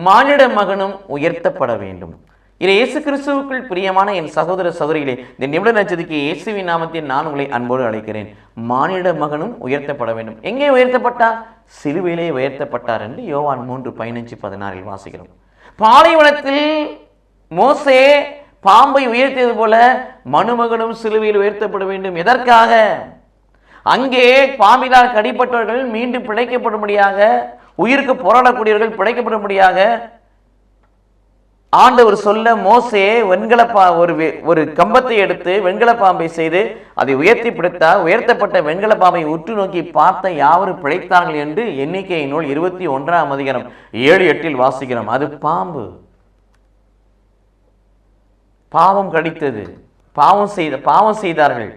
மானிட மகனும் உயர்த்தப்பட வேண்டும். இது இயேசு கிறிஸ்துவுக்குள் பிரியமான என் சகோதர சகோதரிகளே, இந்த நிமிட நட்சத்திரக்கு இயேசுவின் நாமத்தில் நான் உங்களை அன்போடு அழைக்கிறேன். மானிட மகனும் உயர்த்தப்பட வேண்டும். எங்கே உயர்த்தப்பட்டார்? சிலுவையிலே உயர்த்தப்பட்டார் என்று யோவான் 3:15-16 வாசிக்கிறோம். பாலைவனத்தில் மோசே பாம்பை உயர்த்தியது போல மனுமகனும் சிலுவையில் உயர்த்தப்பட வேண்டும். எதற்காக? அங்கே பாம்பினால் கடிப்பட்டவர்கள் மீண்டும் பிழைக்கப்படும்படியாக, உயிருக்கு போராடக்கூடியவர்கள் பிழைக்கப்படும்படியாக ஆண்டவர் சொல்ல மோசே ஒரு கம்பத்தை எடுத்து வெண்கல பாம்பை செய்து அதை உயர்த்தி பிடித்தார். உயர்த்தப்பட்ட வெண்கல பாம்பை உற்று நோக்கி பார்த்த யாவரும் பிழைத்தார்கள் என்று எண்ணிக்கை நூல் 21:7-8 வாசிக்கிறோம். அது பாம்பு. பாவம் கடித்தது. பாவம் செய்தார்கள்.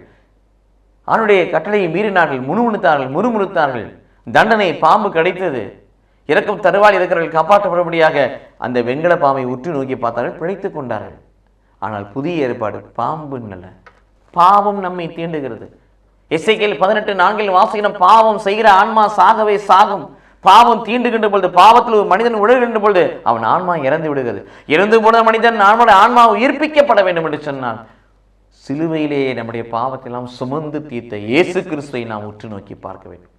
அவனுடைய கட்டளையை மீறினார்கள், முறுமுறுத்தார்கள். தண்டனை பாம்பு கடித்தது. இறக்கும் தருவால் இருக்கிறவர்கள் காப்பாற்றப்படும்படியாக அந்த வெண்கல பாம்பை உற்று நோக்கி பார்த்தார்கள், பிழைத்துக் கொண்டார்கள். ஆனால் புதிய ஏற்பாடு பாம்பு அல்ல. பாவம் நம்மை தீண்டுகிறது. எசேக்கியேல் 18:4 வாசிக்கிறோம், பாவம் செய்கிற ஆன்மா சாகவே சாகும். பாவம் தீண்டுகின்ற பொழுது, பாவத்தில் ஒரு மனிதன் விழுகின்ற பொழுது அவன் ஆன்மா இறந்து விடுகிறது. இறந்து போன மனிதன் ஆன்மா உயிர்ப்பிக்கப்பட வேண்டும் என்று சொன்னான். சிலுவையிலேயே நம்முடைய பாவத்தெல்லாம் சுமந்து தீர்த்த இயேசு கிறிஸ்துவை நாம் உற்று நோக்கி பார்க்க வேண்டும்.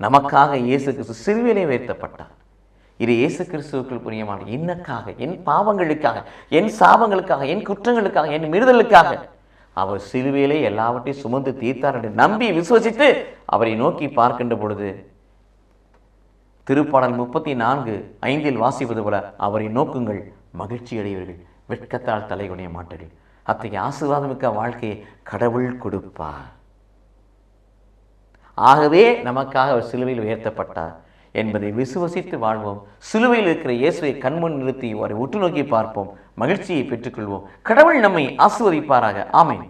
நமக்காக இயேசு கிறிஸ்து சிலுவையிலே உயர்த்தப்பட்டார். இது இயேசு கிறிஸ்துவுக்குள் புரியமான என்னக்காக, என் பாவங்களுக்காக, என் சாபங்களுக்காக, என் குற்றங்களுக்காக, என் மீறுதலுக்காக அவர் சிலுவையிலே எல்லாவற்றையும் சுமந்து தீர்த்தார் என்று நம்பி விசுவசித்து அவரை நோக்கி பார்க்கின்ற பொழுது திருப்பாடல் 34:5 வாசிப்பது போல அவரை நோக்குங்கள், மகிழ்ச்சி அடைவீர்கள், வெட்கத்தால் தலை குனிய மாட்டீர்கள். அத்தகைய ஆசீர்வாதமிக்க வாழ்க்கையை கடவுள் கொடுப்பார். ஆகவே நமக்காக அவர் சிலுவையில் உயர்த்தப்பட்டார் என்பதை விசுவசித்து வாழ்வோம். சிலுவையில் இருக்கிற இயேசுவை கண்முன் நிறுத்தி அவரை உற்று நோக்கி பார்ப்போம். மகிழ்ச்சியை பெற்றுக்கொள்வோம். கடவுள் நம்மை ஆசீர்வதிப்பாராக. ஆமென்.